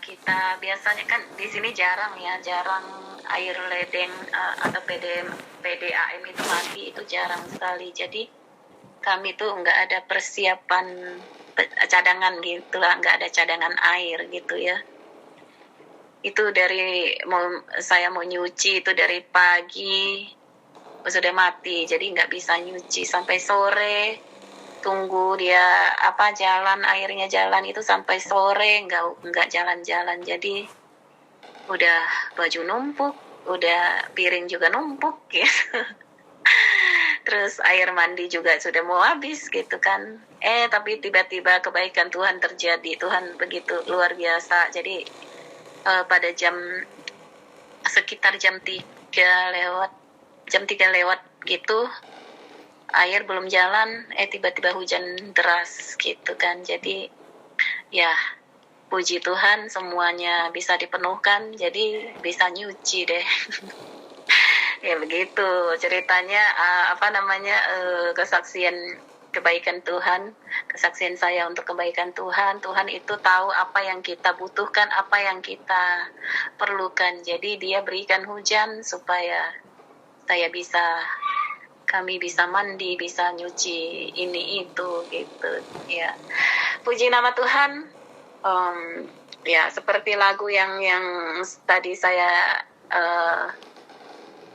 kita biasanya kan di sini jarang air ledeng atau PDAM itu mati, itu jarang sekali. Jadi kami tuh nggak ada persiapan cadangan gitu lah, nggak ada cadangan air gitu ya. Itu saya mau nyuci itu dari pagi sudah mati, jadi nggak bisa nyuci sampai sore. Tunggu dia airnya jalan itu sampai sore, nggak jalan-jalan. Jadi udah baju numpuk, udah piring juga numpuk gitu. Terus air mandi juga sudah mau habis gitu kan. Tapi tiba-tiba kebaikan Tuhan terjadi. Tuhan begitu luar biasa. Jadi pada sekitar jam 3 lewat gitu, air belum jalan, tiba-tiba hujan deras gitu kan. Jadi ya puji Tuhan semuanya bisa dipenuhkan, jadi bisa nyuci deh. Ya begitu ceritanya, kesaksian kebaikan Tuhan, kesaksian saya untuk kebaikan Tuhan. Tuhan itu tahu apa yang kita butuhkan, apa yang kita perlukan. Jadi Dia berikan hujan supaya kami bisa mandi, bisa nyuci ini itu gitu ya. Puji nama Tuhan. Ya seperti lagu yang tadi saya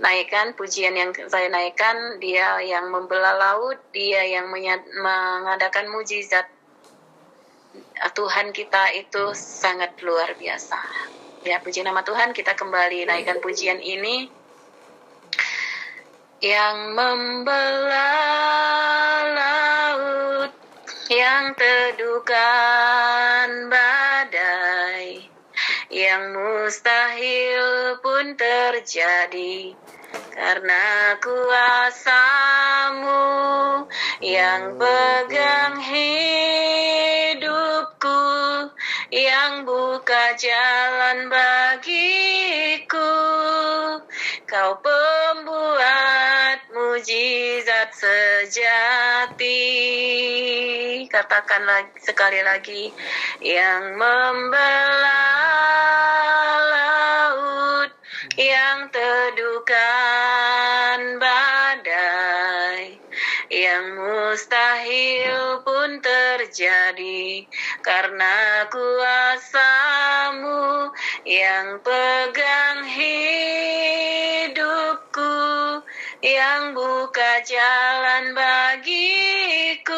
naikkan, pujian yang saya naikkan, Dia yang membelah laut, Dia yang mengadakan mujizat. Tuhan kita itu sangat luar biasa. Ya, puji nama Tuhan. Kita kembali naikkan pujian ini. Yang membelah laut, yang teduhkan badai, yang mustahil pun terjadi karena kuasa-Mu, yang pegang hidupku, yang buka jalan bagiku. Kau pembuat mujizat sejati. Katakan sekali lagi, yang membelah laut, yang teduhkan badai, yang mustahil pun terjadi karena kuasa-Mu, yang pegang hidupku, yang buka jalan bagiku.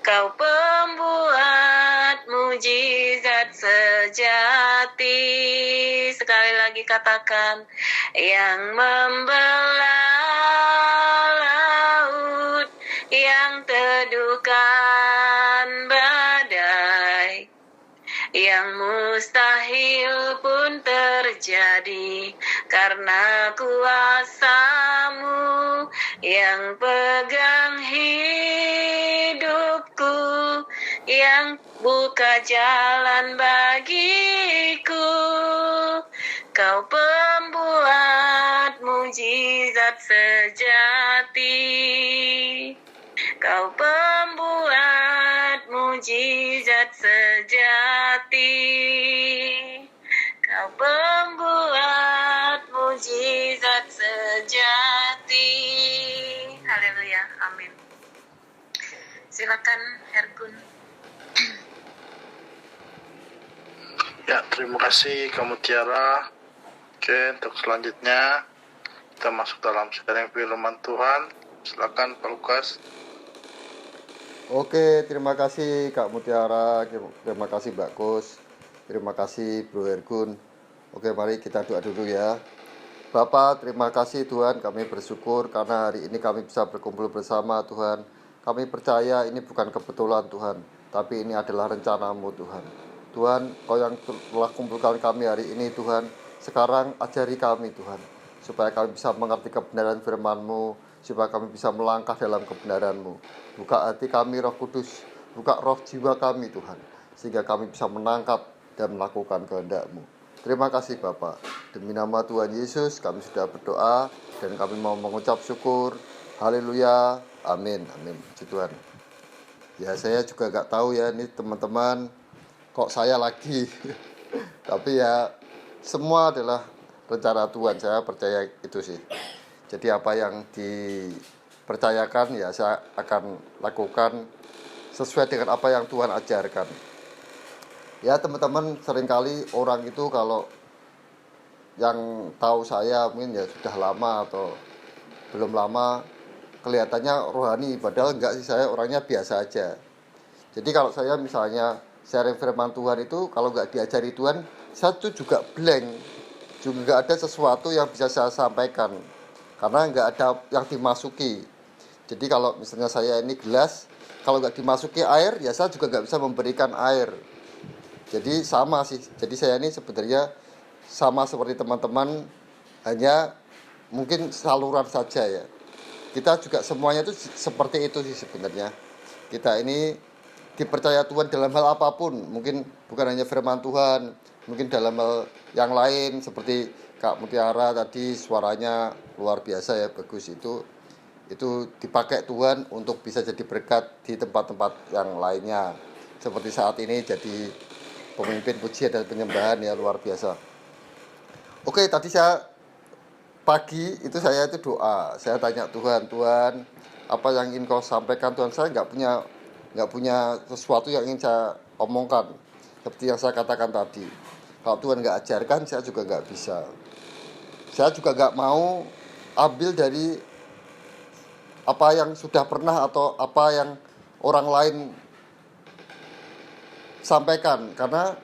Kau pembuat mujizat sejati. Sekali lagi katakan, yang membelah laut, yang teduhkan badai, yang mustahil pun terjadi karena kuasa-Mu, yang pegang hidupku, yang buka jalan bagiku. Kau pembuat mujizat sejati. Kau pembuat mujizat sejati. Kau pembuat mujizat sejati. Haleluya, amin. Silakan Herkun. Ya, terima kasih kamu Tiara. Oke, untuk selanjutnya kita masuk dalam sharing firman Tuhan. Silakan Pak Lukas. Oke, terima kasih Kak Mutiara, terima kasih Mbak Kus, terima kasih Bro Hergun. Oke, mari kita doa dulu ya. Bapak, terima kasih Tuhan, kami bersyukur karena hari ini kami bisa berkumpul bersama Tuhan. Kami percaya ini bukan kebetulan Tuhan, tapi ini adalah rencana-Mu Tuhan. Tuhan, Kau yang telah kumpulkan kami hari ini Tuhan, sekarang ajari kami Tuhan, supaya kami bisa mengerti kebenaran firman-Mu, supaya kami bisa melangkah dalam kebenaran-Mu. Buka hati kami Roh Kudus, buka roh jiwa kami Tuhan, sehingga kami bisa menangkap dan melakukan kehendak-Mu. Terima kasih Bapak. Demi nama Tuhan Yesus kami sudah berdoa dan kami mau mengucap syukur. Haleluya. Amin. Amin. Puji Tuhan. Ya, saya juga gak tahu ya ini teman-teman kok saya lagi. Tapi ya semua adalah rencana Tuhan, saya percaya itu sih. Jadi apa yang dipercayakan ya saya akan lakukan sesuai dengan apa yang Tuhan ajarkan. Ya teman-teman, seringkali orang itu kalau yang tahu saya mungkin ya sudah lama atau belum lama, kelihatannya rohani, padahal enggak sih, saya orangnya biasa aja. Jadi kalau saya misalnya sharing firman Tuhan itu, kalau enggak diajari Tuhan, saya tuh juga blank, juga enggak ada sesuatu yang bisa saya sampaikan, karena enggak ada yang dimasuki. Jadi kalau misalnya saya ini gelas, kalau enggak dimasuki air, ya saya juga enggak bisa memberikan air. Jadi sama sih, jadi saya ini sebenarnya sama seperti teman-teman, hanya mungkin saluran saja ya. Kita juga semuanya itu seperti itu sih sebenarnya. Kita ini dipercaya Tuhan dalam hal apapun, mungkin bukan hanya firman Tuhan, mungkin dalam hal yang lain seperti Kak Mutiara tadi, suaranya luar biasa ya, bagus. Itu dipakai Tuhan untuk bisa jadi berkat di tempat-tempat yang lainnya. Seperti saat ini jadi pemimpin pujian dan penyembahan ya, luar biasa. Oke, tadi pagi itu saya itu doa, saya tanya Tuhan, apa yang ingin kau sampaikan Tuhan. Saya nggak punya sesuatu yang ingin saya omongkan, seperti yang saya katakan tadi. Kalau Tuhan nggak ajarkan, saya juga nggak bisa. Saya juga nggak mau ambil dari apa yang sudah pernah atau apa yang orang lain sampaikan, karena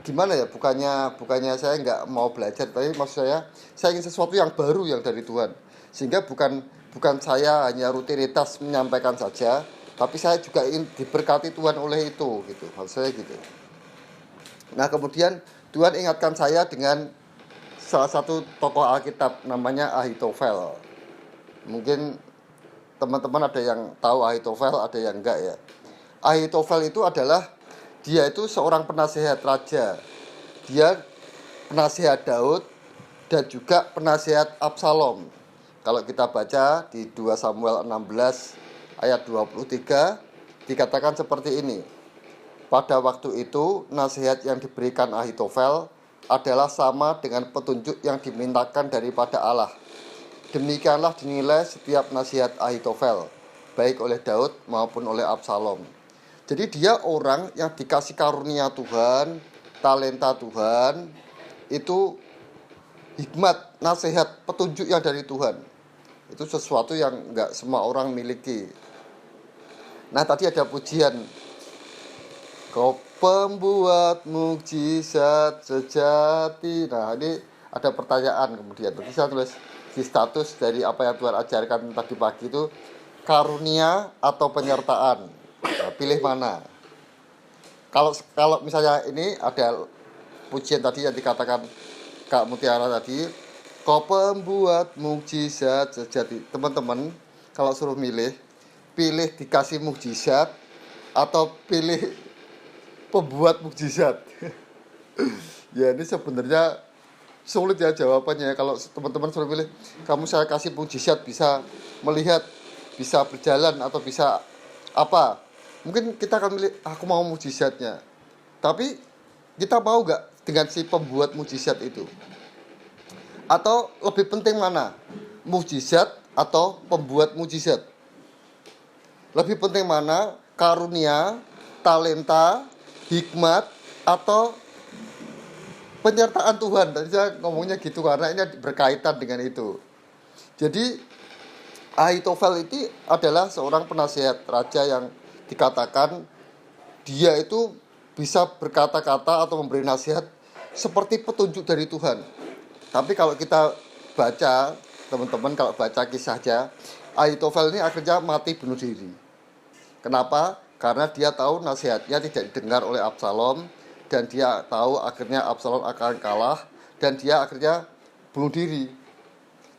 gimana ya, bukannya saya nggak mau belajar, tapi maksud saya ingin sesuatu yang baru yang dari Tuhan, sehingga bukan saya hanya rutinitas menyampaikan saja, tapi saya juga ingin diberkati Tuhan oleh itu, gitu, maksud saya gitu. Nah kemudian Tuhan ingatkan saya dengan salah satu tokoh Alkitab namanya Ahitofel. Mungkin teman-teman ada yang tahu Ahitofel, ada yang enggak ya. Ahitofel itu adalah, dia itu seorang penasihat raja. Dia penasihat Daud dan juga penasihat Absalom. Kalau kita baca di 2 Samuel 16 ayat 23, dikatakan seperti ini. Pada waktu itu, nasihat yang diberikan Ahitofel adalah sama dengan petunjuk yang dimintakan daripada Allah. Demikianlah dinilai setiap nasihat Ahitofel, baik oleh Daud maupun oleh Absalom. Jadi dia orang yang dikasih karunia Tuhan, talenta Tuhan, itu hikmat, nasihat, petunjuk yang dari Tuhan. Itu sesuatu yang enggak semua orang miliki. Nah tadi ada pujian, kau pembuat mukjizat sejati. Nah ini ada pertanyaan kemudian. Nanti saya tulis di status dari apa yang Tuhan ajarkan tadi pagi itu, karunia atau penyertaan. Nah, pilih mana? Kalau misalnya ini ada pujian tadi yang dikatakan Kak Mutiara tadi, kau pembuat mukjizat sejati. Teman-teman, kalau suruh pilih dikasih mukjizat atau pilih pembuat mukjizat. Ya ini sebenarnya sulit ya jawabannya. Kalau teman-teman suruh pilih, kamu saya kasih mukjizat, bisa melihat, bisa berjalan atau bisa apa, mungkin kita akan milih aku mau mukjizatnya. Tapi kita mau gak dengan si pembuat mukjizat itu? Atau lebih penting mana, mukjizat atau pembuat mukjizat? Lebih penting mana, karunia, talenta, hikmat, atau penyertaan Tuhan? Tadi saya ngomongnya gitu karena ini berkaitan dengan itu. Jadi Ahitofel itu adalah seorang penasihat raja yang dikatakan dia itu bisa berkata-kata atau memberi nasihat seperti petunjuk dari Tuhan. Tapi kalau kita baca, teman-teman kalau baca kisahnya, Ahitofel ini akhirnya mati bunuh diri. Kenapa? Karena dia tahu nasihatnya tidak didengar oleh Absalom, dan dia tahu akhirnya Absalom akan kalah, dan dia akhirnya bunuh diri.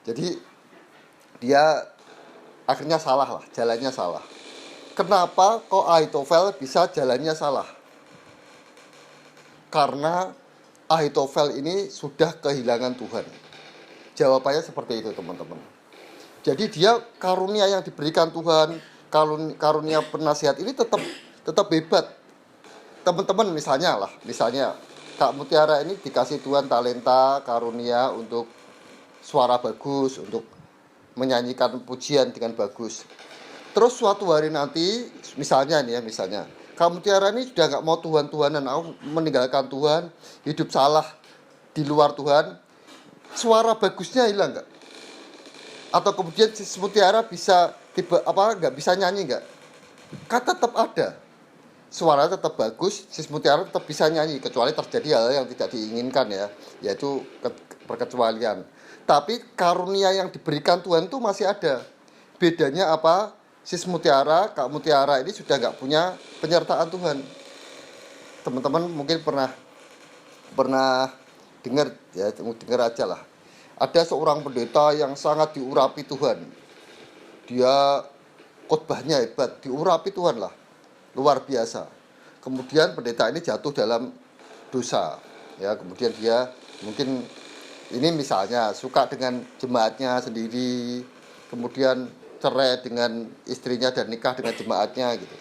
Jadi dia akhirnya salah lah, jalannya salah. Kenapa kok Ahitofel bisa jalannya salah? Karena Ahitofel ini sudah kehilangan Tuhan. Jawabannya seperti itu teman-teman. Jadi dia karunia yang diberikan Tuhan, karunia penasihat ini tetap hebat. teman-teman misalnya Kak Mutiara ini dikasih Tuhan talenta, karunia untuk suara bagus, untuk menyanyikan pujian dengan bagus. Terus suatu hari nanti, misalnya Kak Mutiara ini sudah nggak mau Tuhan-Tuhanan, aku meninggalkan Tuhan, hidup salah di luar Tuhan, suara bagusnya hilang nggak? Atau kemudian si Mutiara bisa nggak bisa nyanyi nggak? Kan tetap ada, suara tetap bagus, si Mutiara tetap bisa nyanyi, kecuali terjadi hal yang tidak diinginkan ya, yaitu perkecualian. Tapi karunia yang diberikan Tuhan itu masih ada. Bedanya apa? Sis Mutiara, Kak Mutiara ini sudah nggak punya penyertaan Tuhan. Teman-teman mungkin pernah dengar ya, dengar aja lah. Ada seorang pendeta yang sangat diurapi Tuhan. Dia khotbahnya hebat, diurapi Tuhan lah, luar biasa. Kemudian pendeta ini jatuh dalam dosa, ya. Kemudian dia mungkin ini misalnya suka dengan jemaatnya sendiri, kemudian cerai dengan istrinya dan nikah dengan jemaatnya gitu.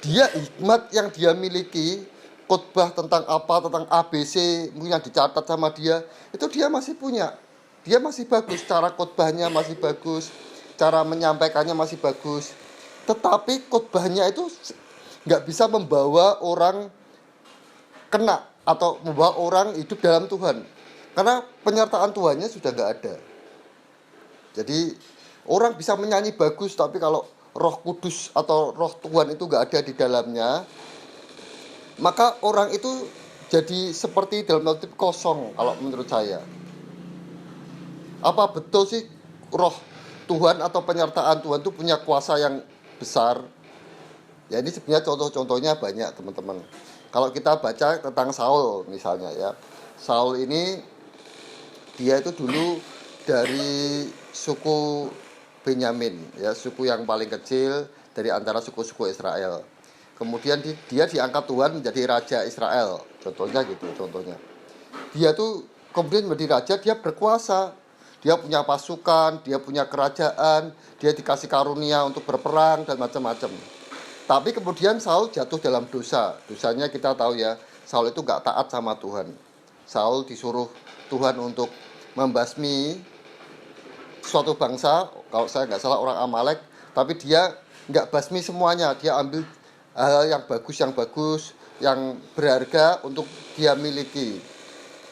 Dia hikmat yang dia miliki, khotbah tentang apa, tentang ABC mungkin yang dicatat sama dia, itu dia masih punya. Dia masih bagus, cara khotbahnya masih bagus, cara menyampaikannya masih bagus. Tetapi khotbahnya itu nggak bisa membawa orang kena atau membawa orang hidup dalam Tuhan. Karena penyertaan Tuhannya sudah nggak ada. Jadi orang bisa menyanyi bagus, tapi kalau Roh Kudus atau Roh Tuhan itu nggak ada di dalamnya, maka orang itu jadi seperti dalam tanda kutip kosong kalau menurut saya. Apa betul sih Roh Tuhan atau penyertaan Tuhan itu punya kuasa yang besar? Ya ini sebenarnya contoh-contohnya banyak teman-teman. Kalau kita baca tentang Saul misalnya ya, Saul ini dia itu dulu dari suku Benyamin, ya, suku yang paling kecil dari antara suku-suku Israel. Kemudian dia diangkat Tuhan menjadi raja Israel, contohnya gitu, contohnya. Dia tuh kemudian menjadi raja, dia berkuasa, dia punya pasukan, dia punya kerajaan, dia dikasih karunia untuk berperang dan macam-macam. Tapi kemudian Saul jatuh dalam dosa. Dosanya kita tahu ya, Saul itu gak taat sama Tuhan. Saul disuruh Tuhan untuk membasmi suatu bangsa, kalau saya nggak salah orang Amalek, tapi dia nggak basmi semuanya, dia ambil hal yang bagus, yang berharga untuk dia miliki.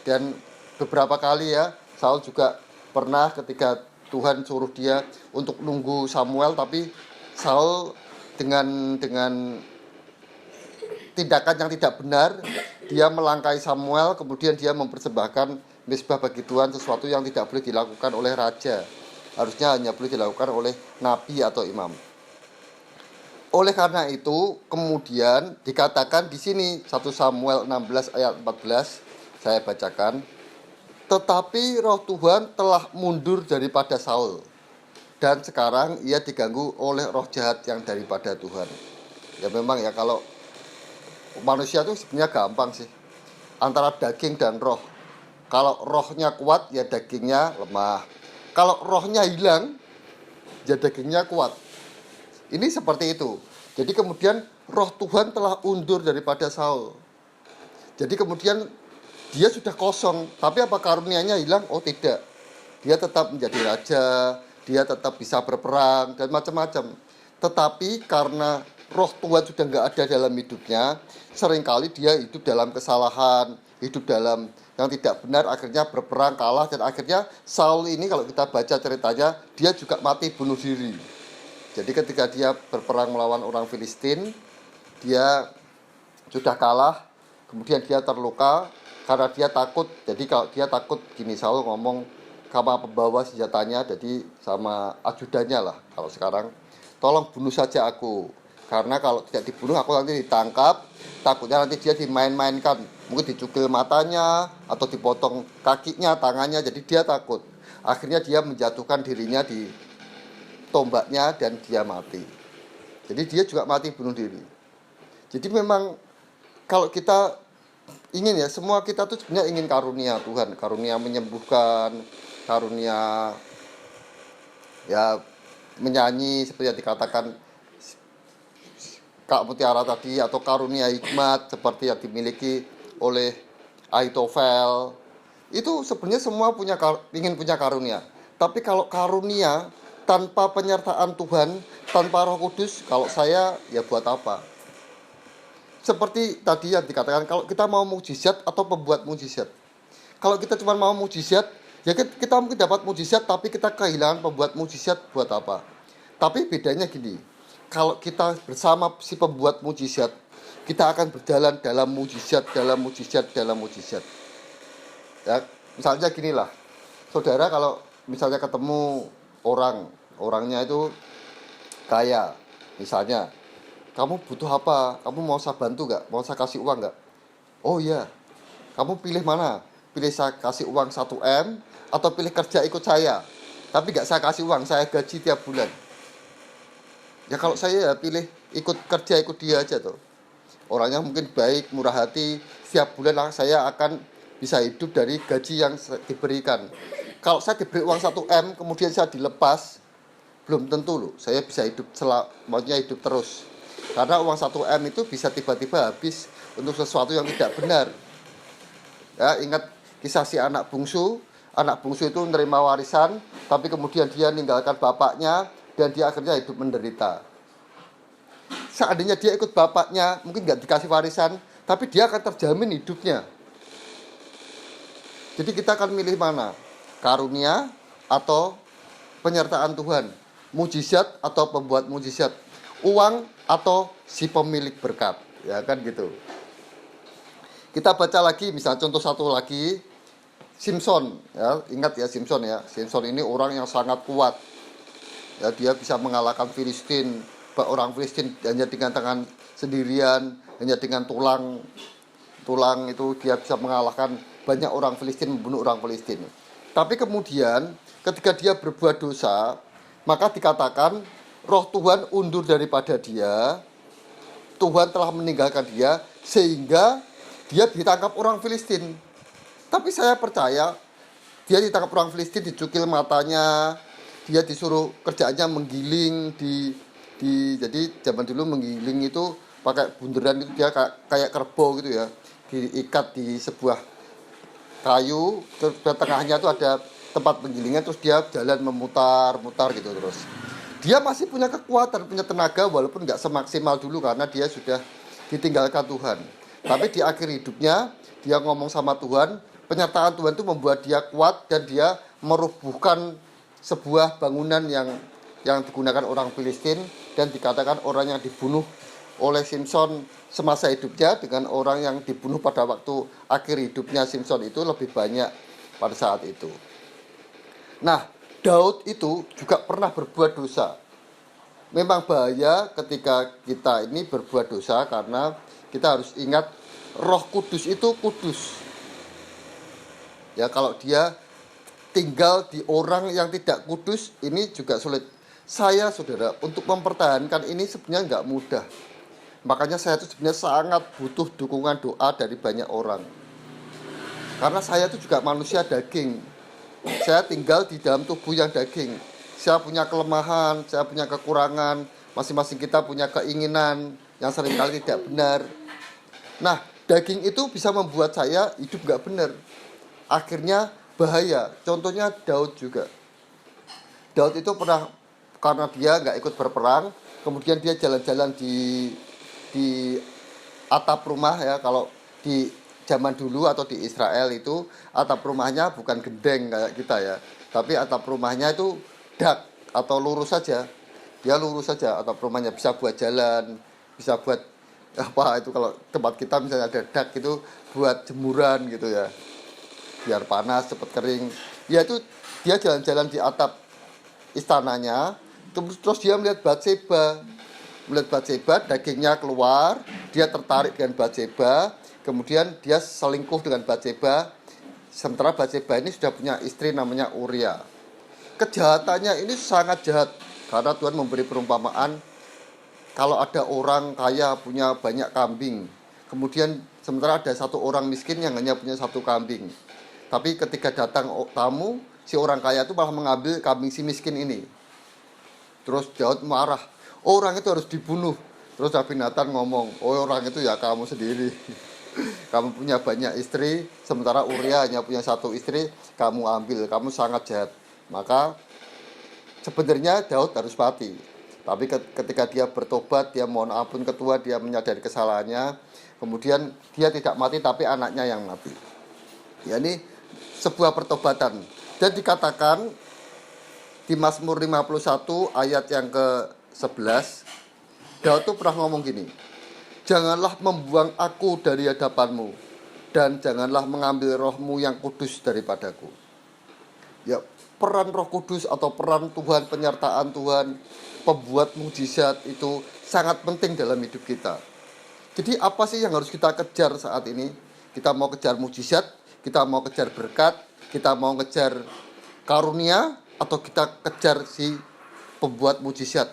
Dan beberapa kali ya, Saul juga pernah ketika Tuhan suruh dia untuk nunggu Samuel, tapi Saul dengan tindakan yang tidak benar, dia melangkai Samuel, kemudian dia mempersembahkan misbah bagi Tuhan, sesuatu yang tidak boleh dilakukan oleh raja. Harusnya hanya boleh dilakukan oleh nabi atau imam. Oleh karena itu, kemudian dikatakan di sini 1 Samuel 16 ayat 14, saya bacakan, tetapi roh Tuhan telah mundur daripada Saul, dan sekarang ia diganggu oleh roh jahat yang daripada Tuhan. Ya memang ya, kalau manusia itu sebenarnya gampang sih, antara daging dan roh. Kalau rohnya kuat, ya dagingnya lemah. Kalau rohnya hilang, ya dagingnya kuat. Ini seperti itu. Jadi kemudian roh Tuhan telah undur daripada Saul. Jadi kemudian dia sudah kosong. Tapi apa karunianya hilang? Oh tidak. Dia tetap menjadi raja, dia tetap bisa berperang dan macam-macam. Tetapi karena roh Tuhan sudah nggak ada dalam hidupnya, seringkali dia hidup dalam kesalahan, hidup dalam yang tidak benar, akhirnya berperang kalah, dan akhirnya Saul ini kalau kita baca ceritanya, dia juga mati bunuh diri. Jadi ketika dia berperang melawan orang Filistin, dia sudah kalah, kemudian dia terluka karena dia takut. Jadi kalau dia takut, gini, Saul ngomong sama pembawa senjatanya, jadi sama ajudannya lah kalau sekarang, tolong bunuh saja aku, karena kalau tidak dibunuh aku nanti ditangkap, takutnya nanti dia dimain-mainkan, mungkin dicukil matanya atau dipotong kakinya, tangannya, jadi dia takut. Akhirnya dia menjatuhkan dirinya di tombaknya dan dia mati. Jadi dia juga mati bunuh diri. Jadi memang kalau kita ingin ya, semua kita tuh sebenarnya ingin karunia Tuhan, karunia menyembuhkan, karunia ya menyanyi seperti yang dikatakan Kak Mutiara tadi, atau karunia hikmat seperti yang dimiliki oleh Ahitofel, itu sebenarnya semua ingin punya karunia. Tapi kalau karunia tanpa penyertaan Tuhan, tanpa Roh Kudus, kalau saya ya buat apa? Seperti tadi yang dikatakan, kalau kita mau mukjizat atau pembuat mukjizat. Kalau kita cuma mau mukjizat, ya kita mungkin dapat mukjizat, tapi kita kehilangan pembuat mukjizat, buat apa? Tapi bedanya gini, kalau kita bersama si pembuat mukjizat, kita akan berjalan dalam mukjizat, dalam mukjizat, dalam mukjizat. Ya, misalnya ginilah, saudara kalau misalnya ketemu orangnya itu kaya, misalnya, kamu butuh apa? Kamu mau saya bantu gak? Mau saya kasih uang gak? Oh iya. Kamu pilih mana? Pilih saya kasih uang 1M atau pilih kerja ikut saya? Tapi gak saya kasih uang, saya gaji tiap bulan. Ya kalau saya ya pilih ikut kerja, ikut dia aja tuh. Orangnya mungkin baik, murah hati. Setiap bulan saya akan bisa hidup dari gaji yang diberikan. Kalau saya diberi uang 1M, kemudian saya dilepas, belum tentu loh. Saya bisa hidup maksudnya hidup terus. Karena uang 1M itu bisa tiba-tiba habis untuk sesuatu yang tidak benar. Ya, ingat kisah si anak bungsu. Anak bungsu itu menerima warisan, tapi kemudian dia meninggalkan bapaknya dan dia akhirnya hidup menderita. Seandainya dia ikut bapaknya, mungkin nggak dikasih warisan, tapi dia akan terjamin hidupnya. Jadi kita akan milih mana? Karunia atau penyertaan Tuhan? Mujizat atau pembuat mujizat? Uang atau si pemilik berkat? Ya kan gitu. Kita baca lagi, misalnya contoh satu lagi, Simson. Ya, ingat ya Simson ya. Simson ini orang yang sangat kuat. Ya, dia bisa mengalahkan Filistin. Orang Filistin hanya dengan tangan sendirian, hanya dengan tulang itu dia bisa mengalahkan banyak orang Filistin, membunuh orang Filistin. Tapi kemudian ketika dia berbuat dosa, maka dikatakan Roh Tuhan undur daripada dia. Tuhan telah meninggalkan dia sehingga dia ditangkap orang Filistin. Tapi saya percaya dia ditangkap orang Filistin, dicukil matanya, dia disuruh kerjaannya menggiling jadi zaman dulu menggiling itu pakai bunderan, itu dia kayak kerbau gitu ya, diikat di sebuah kayu, terus di tengahnya itu ada tempat penggilingnya, terus dia jalan memutar gitu terus. Dia masih punya kekuatan, punya tenaga walaupun nggak semaksimal dulu karena dia sudah ditinggalkan Tuhan. Tapi di akhir hidupnya dia ngomong sama Tuhan, penyertaan Tuhan itu membuat dia kuat dan dia merubuhkan sebuah bangunan yang digunakan orang Filistin, dan dikatakan orang yang dibunuh oleh Simson semasa hidupnya dengan orang yang dibunuh pada waktu akhir hidupnya Simson itu lebih banyak pada saat itu. Nah, Daud itu juga pernah berbuat dosa. Memang bahaya ketika kita ini berbuat dosa karena kita harus ingat Roh Kudus itu kudus. Ya, kalau dia tinggal di orang yang tidak kudus, ini juga sulit. Saya, saudara, untuk mempertahankan ini sebenarnya nggak mudah. Makanya saya itu sebenarnya sangat butuh dukungan doa dari banyak orang. Karena saya itu juga manusia daging. Saya tinggal di dalam tubuh yang daging. Saya punya kelemahan, saya punya kekurangan. Masing-masing kita punya keinginan yang seringkali tidak benar. Nah, daging itu bisa membuat saya hidup nggak benar. Akhirnya bahaya. Contohnya Daud juga. Daud itu pernah, karena dia nggak ikut berperang, kemudian dia jalan-jalan di atap rumah ya. Kalau di zaman dulu atau di Israel itu atap rumahnya bukan gendeng kayak kita ya, tapi atap rumahnya itu dak atau lurus saja. Dia lurus saja atap rumahnya, bisa buat jalan, bisa buat apa itu, kalau tempat kita misalnya ada dak itu buat jemuran gitu ya, biar panas cepat kering. Ya itu dia jalan-jalan di atap istananya, terus dia melihat Batseba, dagingnya keluar, dia tertarik dengan Batseba, kemudian dia selingkuh dengan Batseba. Sementara Batseba ini sudah punya istri namanya Uria. Kejahatannya ini sangat jahat karena Tuhan memberi perumpamaan, kalau ada orang kaya punya banyak kambing, kemudian sementara ada satu orang miskin yang hanya punya satu kambing. Tapi ketika datang tamu, si orang kaya itu malah mengambil kambing si miskin ini. Terus Daud marah, orang itu harus dibunuh. Terus Nabi Nathan ngomong, oh orang itu ya kamu sendiri. Kamu punya banyak istri, sementara Uria hanya punya satu istri, kamu ambil, kamu sangat jahat. Maka sebenarnya Daud harus mati. Tapi ketika dia bertobat, dia mohon ampun ke Tuhan, dia menyadari kesalahannya, kemudian dia tidak mati tapi anaknya yang mati. Ya, ini sebuah pertobatan. Dan dikatakan di Mazmur 51 ayat yang ke-11, Daud tuh pernah ngomong gini, janganlah membuang aku dari hadapanmu, dan janganlah mengambil rohmu yang kudus daripadaku. Ya, peran Roh Kudus atau peran Tuhan, penyertaan Tuhan, pembuat mujizat itu sangat penting dalam hidup kita. Jadi apa sih yang harus kita kejar saat ini? Kita mau kejar mujizat, kita mau kejar berkat, kita mau kejar karunia, atau kita kejar si pembuat mujizat,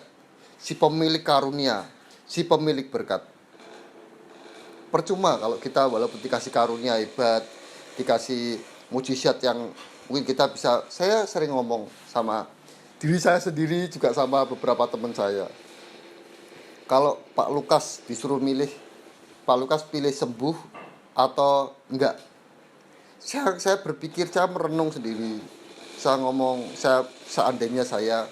si pemilik karunia, si pemilik berkat. Percuma kalau kita walaupun dikasih karunia hebat, dikasih mujizat yang mungkin kita bisa, saya sering ngomong sama diri saya sendiri juga sama beberapa teman saya. Kalau Pak Lukas disuruh milih, Pak Lukas pilih sembuh atau enggak? Saya berpikir, saya merenung sendiri. Saya ngomong, seandainya saya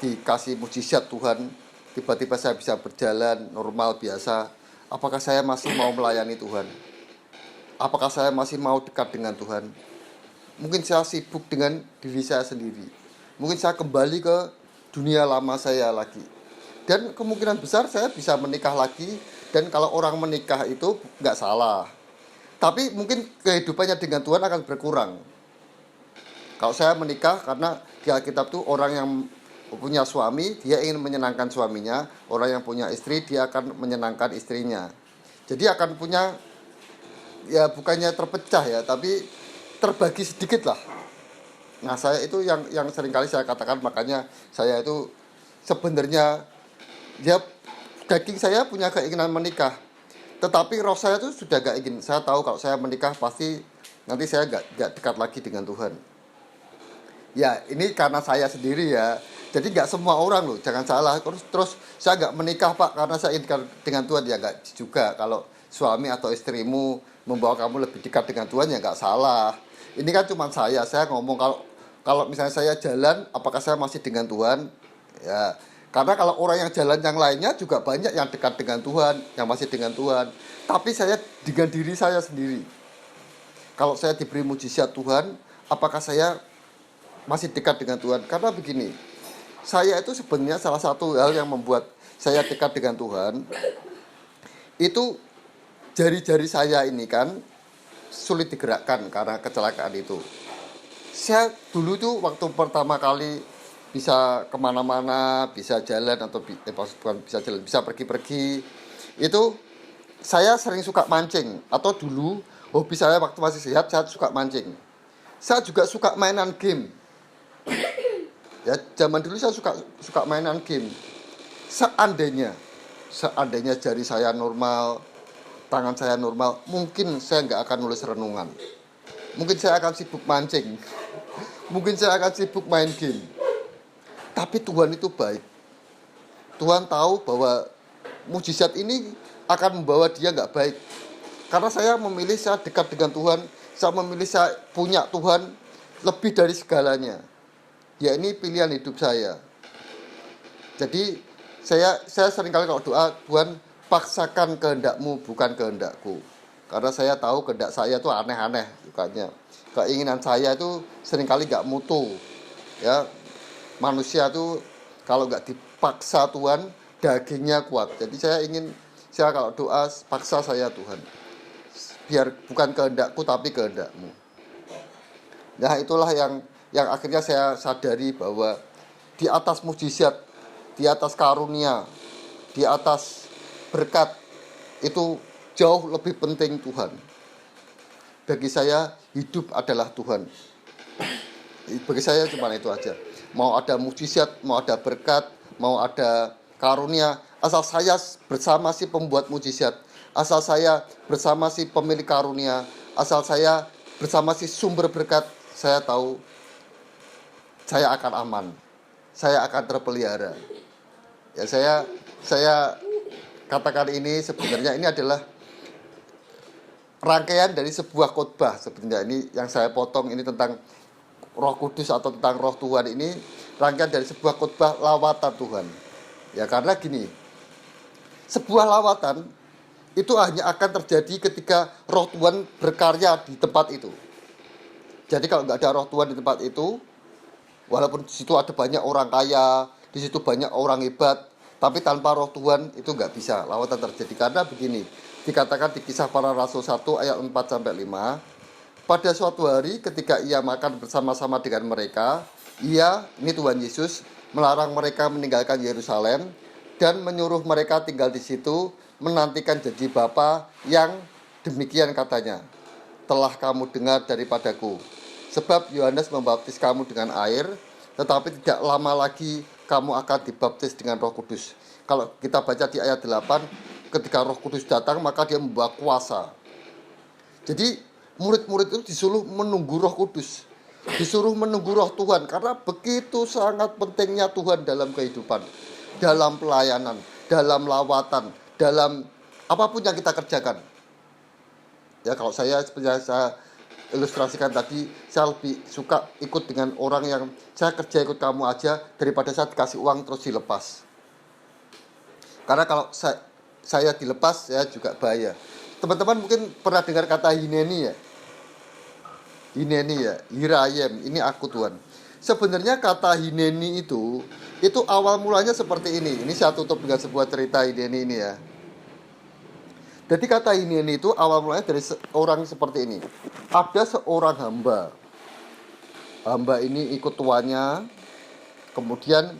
dikasih mujizat Tuhan, tiba-tiba saya bisa berjalan normal biasa, apakah saya masih mau melayani Tuhan? Apakah saya masih mau dekat dengan Tuhan? Mungkin saya sibuk dengan diri saya sendiri. Mungkin saya kembali ke dunia lama saya lagi. Dan kemungkinan besar saya bisa menikah lagi. Dan kalau orang menikah itu nggak salah. Tapi mungkin kehidupannya dengan Tuhan akan berkurang. Kalau saya menikah, karena di Alkitab tuh orang yang punya suami, dia ingin menyenangkan suaminya. Orang yang punya istri, dia akan menyenangkan istrinya. Jadi akan punya, ya bukannya terpecah ya, tapi terbagi sedikit lah. Nah, saya itu yang seringkali saya katakan, makanya saya itu sebenarnya, ya daging saya punya keinginan menikah. Tetapi roh saya itu sudah gak ingin. Saya tahu kalau saya menikah pasti nanti saya gak dekat lagi dengan Tuhan. Ya, ini karena saya sendiri ya. Jadi gak semua orang loh, jangan salah. Terus saya gak menikah Pak karena saya ingin dengan Tuhan. Ya gak juga. Kalau suami atau istrimu membawa kamu lebih dekat dengan Tuhan, ya gak salah. Ini kan cuma saya ngomong, kalau misalnya saya jalan, apakah saya masih dengan Tuhan? Ya, karena kalau orang yang jalan yang lainnya juga banyak yang dekat dengan Tuhan, yang masih dengan Tuhan. Tapi saya dengan diri saya sendiri. Kalau saya diberi mujizat Tuhan, apakah saya masih dekat dengan Tuhan? Karena begini, saya itu sebenarnya salah satu hal yang membuat saya dekat dengan Tuhan, itu jari-jari saya ini kan sulit digerakkan karena kecelakaan itu. Saya dulu tuh waktu pertama kali bisa kemana-mana, bisa jalan atau bukan bisa jalan, bisa pergi-pergi, itu saya sering suka mancing. Atau dulu hobi saya waktu masih sehat, saya suka mancing. Saya juga suka mainan game. Ya, zaman dulu saya suka mainan game. Seandainya jari saya normal, tangan saya normal, mungkin saya nggak akan nulis renungan. Mungkin saya akan sibuk mancing. Mungkin saya akan sibuk main game. Tapi Tuhan itu baik. Tuhan tahu bahwa mujizat ini akan membawa dia nggak baik. Karena saya memilih saya dekat dengan Tuhan. Saya memilih saya punya Tuhan lebih dari segalanya. Ya, ini pilihan hidup saya. Jadi saya seringkali kalau doa, Tuhan paksakan kehendakmu bukan kehendakku. Karena saya tahu kehendak saya itu aneh-aneh sukanya. Keinginan saya itu seringkali gak mutu. Ya, manusia itu kalau gak dipaksa Tuhan, dagingnya kuat. Jadi saya kalau doa, paksa saya Tuhan. Biar bukan kehendakku tapi kehendakmu. Nah, itulah yang akhirnya saya sadari bahwa di atas mujizat, di atas karunia, di atas berkat, itu jauh lebih penting Tuhan. Bagi saya hidup adalah Tuhan. Bagi saya cuma itu aja. Mau ada mujizat, mau ada berkat, mau ada karunia, asal saya bersama si pembuat mujizat, asal saya bersama si pemilik karunia, asal saya bersama si sumber berkat, saya tahu saya akan aman, saya akan terpelihara. Ya, saya katakan ini sebenarnya ini adalah rangkaian dari sebuah khotbah. Sebenarnya ini yang saya potong ini tentang Roh Kudus atau tentang Roh Tuhan, ini rangkaian dari sebuah khotbah lawatan Tuhan. Ya karena gini, sebuah lawatan itu hanya akan terjadi ketika Roh Tuhan berkarya di tempat itu. Jadi kalau nggak ada Roh Tuhan di tempat itu, walaupun di situ ada banyak orang kaya, di situ banyak orang hebat, tapi tanpa Roh Tuhan itu nggak bisa lawatan terjadi. Karena begini, dikatakan di Kisah Para Rasul 1 ayat 4-5, pada suatu hari ketika ia makan bersama-sama dengan mereka, ini Tuhan Yesus, melarang mereka meninggalkan Yerusalem dan menyuruh mereka tinggal di situ, menantikan janji Bapa yang demikian katanya, telah kamu dengar daripadaku. Sebab Yohanes membaptis kamu dengan air, tetapi tidak lama lagi kamu akan dibaptis dengan Roh Kudus. Kalau kita baca di ayat 8, ketika Roh Kudus datang maka dia membawa kuasa. Jadi murid-murid itu disuruh menunggu Roh Kudus, disuruh menunggu Roh Tuhan, karena begitu sangat pentingnya Tuhan dalam kehidupan, dalam pelayanan, dalam lawatan, dalam apapun yang kita kerjakan. Ya kalau saya seperti saya ilustrasikan tadi, saya lebih suka ikut dengan orang yang saya kerja ikut kamu aja daripada saya dikasih uang terus dilepas. Karena kalau saya dilepas, saya juga bahaya. Teman-teman mungkin pernah dengar kata hineni ya? Hineni ya, here I am, ini aku Tuhan. Sebenarnya kata hineni itu awal mulanya seperti ini. Ini saya tutup dengan sebuah cerita hineni ini ya. Jadi kata hineni itu awal mulanya dari orang seperti ini. Ada seorang hamba. Hamba ini ikut tuannya, kemudian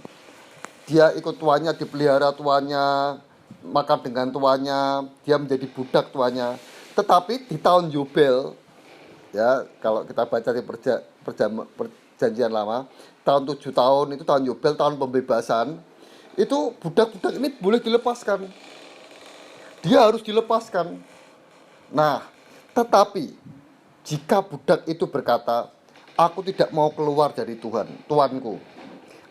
dia ikut tuannya, dipelihara tuannya, makan dengan tuannya, dia menjadi budak tuannya. Tetapi di tahun Yobel, ya kalau kita baca di perjanjian lama, tahun 7 tahun itu tahun Yobel, tahun pembebasan, itu budak-budak ini boleh dilepaskan. Dia harus dilepaskan. Nah, tetapi jika budak itu berkata, aku tidak mau keluar dari Tuhan, Tuanku,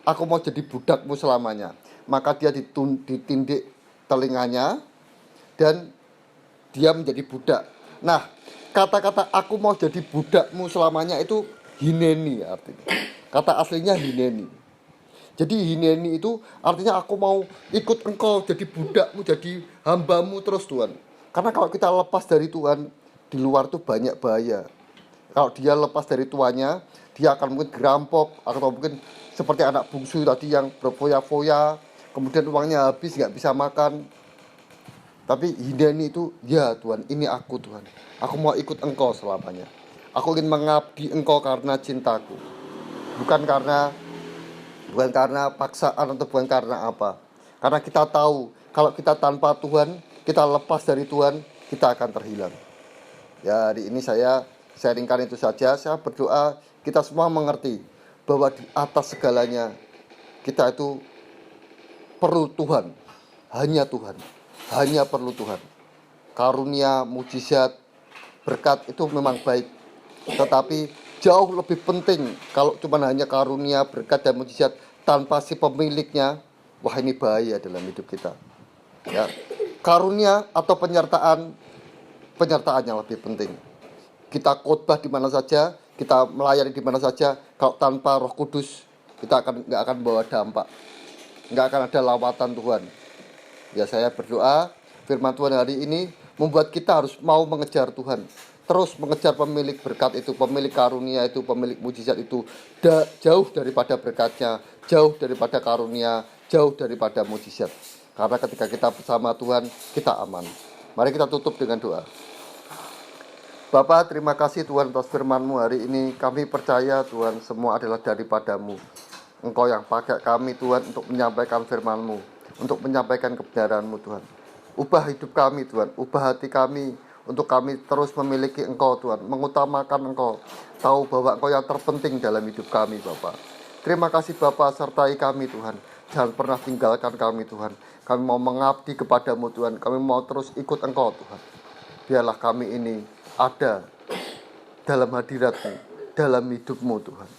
aku mau jadi budakmu selamanya, maka dia ditindik telinganya dan dia menjadi budak. Nah, kata-kata aku mau jadi budakmu selamanya itu hineni artinya. Kata aslinya hineni. Jadi hineni itu artinya aku mau ikut engkau jadi budakmu, jadi hambamu terus Tuhan. Karena kalau kita lepas dari Tuhan, di luar tuh banyak bahaya. Kalau dia lepas dari tuannya, dia akan mungkin gerampok, atau mungkin seperti anak bungsu tadi yang berfoya-foya, kemudian uangnya habis, gak bisa makan. Tapi hineni itu, ya Tuhan, ini aku Tuhan. Aku mau ikut engkau selamanya. Aku ingin mengabdi engkau karena cintaku. Bukan karena paksaan atau bukan karena apa. Karena kita tahu kalau kita tanpa Tuhan, kita lepas dari Tuhan, kita akan terhilang. Ya, hari ini saya sharingkan itu saja. Saya berdoa kita semua mengerti bahwa di atas segalanya kita itu perlu Tuhan. Hanya Tuhan. Hanya perlu Tuhan. Karunia, mujizat, berkat itu memang baik. Tetapi jauh lebih penting kalau cuma hanya karunia, berkat dan mujizat tanpa si pemiliknya, wah ini bahaya dalam hidup kita. Ya, karunia atau penyertaan yang lebih penting. Kita khotbah di mana saja, kita melayani di mana saja, kalau tanpa Roh Kudus kita nggak akan bawa dampak, nggak akan ada lawatan Tuhan. Ya saya berdoa firman Tuhan hari ini membuat kita harus mau mengejar Tuhan. Terus mengejar pemilik berkat itu, pemilik karunia itu, pemilik mujizat itu, jauh daripada berkatnya, jauh daripada karunia, jauh daripada mujizat. Karena ketika kita bersama Tuhan, kita aman. Mari kita tutup dengan doa. Bapa, terima kasih Tuhan atas firman-Mu hari ini. Kami percaya Tuhan semua adalah daripada-Mu. Engkau yang pakai kami Tuhan untuk menyampaikan firman-Mu, untuk menyampaikan kebenaran-Mu Tuhan. Ubah hidup kami Tuhan, ubah hati kami, untuk kami terus memiliki Engkau Tuhan, mengutamakan Engkau, tahu bahwa Engkau yang terpenting dalam hidup kami Bapa. Terima kasih Bapa, sertai kami Tuhan, jangan pernah tinggalkan kami Tuhan. Kami mau mengabdi kepadamu Tuhan, kami mau terus ikut Engkau Tuhan. Biarlah kami ini ada dalam hadirat-Mu, dalam hidup-Mu Tuhan.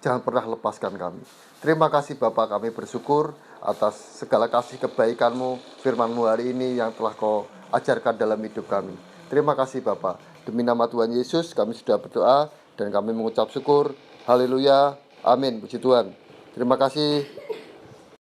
Jangan pernah lepaskan kami. Terima kasih Bapa, kami bersyukur atas segala kasih kebaikan-Mu, firman-Mu hari ini yang telah Kau ajarkan dalam hidup kami. Terima kasih Bapa. Demi nama Tuhan Yesus kami sudah berdoa dan kami mengucap syukur. Haleluya. Amin. Puji Tuhan. Terima kasih.